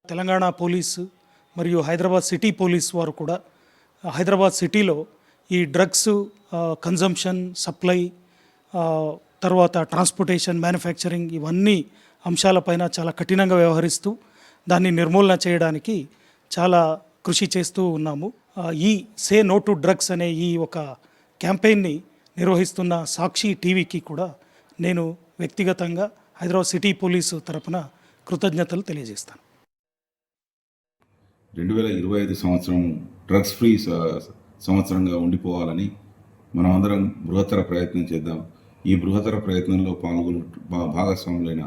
Telangana police మరియు Hyderabad city police వారు కూడా హైదరాబాద్ సిటీలో ఈ డ్రగ్స్ కన్జంప్షన్, సప్లై, తర్వాత ట్రాన్స్పోర్టేషన్, మ్యానుఫ్యాక్చరింగ్ ఇవన్నీ అంశాలపైన చాలా కఠినంగా వ్యవహరిస్తూ దాన్ని నిర్మూలన చేయడానికి చాలా కృషి చేస్తూ ఉన్నాము. ఈ సే నో టు డ్రగ్స్ అనే ఈ ఒక క్యాంపెయిన్ని నిర్వహిస్తున్న సాక్షి టీవీకి కూడా నేను వ్యక్తిగతంగా హైదరాబాద్ సిటీ పోలీసు తరపున కృతజ్ఞతలు తెలియజేస్తాను. 2025 సంవత్సరం డ్రగ్స్ ఫ్రీ సంవత్సరంగా ఉండిపోవాలని మనమందరం బృహత్తర ప్రయత్నం చేద్దాం. ఈ బృహత్తర ప్రయత్నంలో భాగస్వాములైన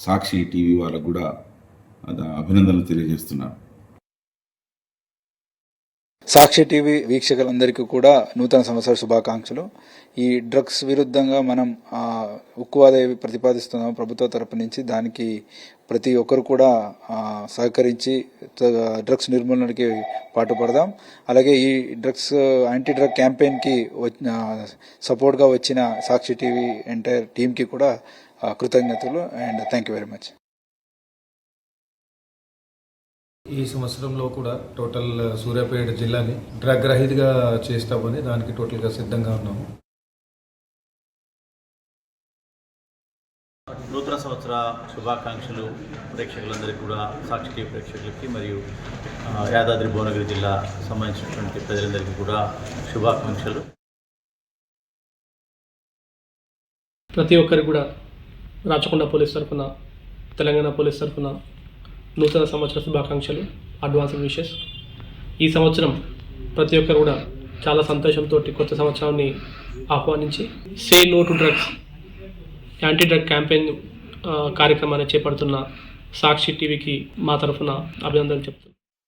సాక్షి టీవీ వాళ్ళకు కూడా అభినందనలు తెలియజేస్తున్నాను. సాక్షి టీవీ వీక్షకులందరికీ కూడా నూతన సంవత్సర శుభాకాంక్షలు. ఈ డ్రగ్స్ విరుద్ధంగా మనం ఉక్కువాదే ప్రతిపాదిస్తున్నాం ప్రభుత్వ తరపు నుంచి. దానికి ప్రతి ఒక్కరు కూడా సహకరించి డ్రగ్స్ నిర్మూలనకి పాటుపడదాం. అలాగే ఈ డ్రగ్స్ యాంటీ డ్రగ్ క్యాంపెయిన్కి సపోర్ట్గా వచ్చిన సాక్షి టీవీ ఎంటైర్ టీంకి కూడా కృతజ్ఞతలు and thank you very much. ఈ సంవత్సరంలో కూడా టోటల్ సూర్యాపేట జిల్లాని డ్రగ్ రహితగా చేస్తామని దానికి టోటల్గా సిద్ధంగా ఉన్నాము. నూతన సంవత్సర శుభాకాంక్షలు ప్రేక్షకులందరికీ కూడా, సాక్షి టీవీ ప్రేక్షకులకి మరియు యాదాద్రి భువనగిరి జిల్లా సంబంధించినటువంటి ప్రజలందరికీ కూడా శుభాకాంక్షలు. ప్రతి ఒక్కరికి కూడా రాచకొండ పోలీస్ తరఫున, తెలంగాణ పోలీస్ తరఫున నూతన సంవత్సర శుభాకాంక్షలు, అడ్వాన్స్డ్ విషెస్. ఈ సంవత్సరం ప్రతి ఒక్కరు కూడా చాలా సంతోషంతో కొత్త సంవత్సరాన్ని ఆహ్వానించి say no to drugs anti drug campaign కార్యక్రమాన్ని చేపడుతున్న సాక్షి టీవీకి మా తరఫున అభినందనలు చెప్తున్నాను.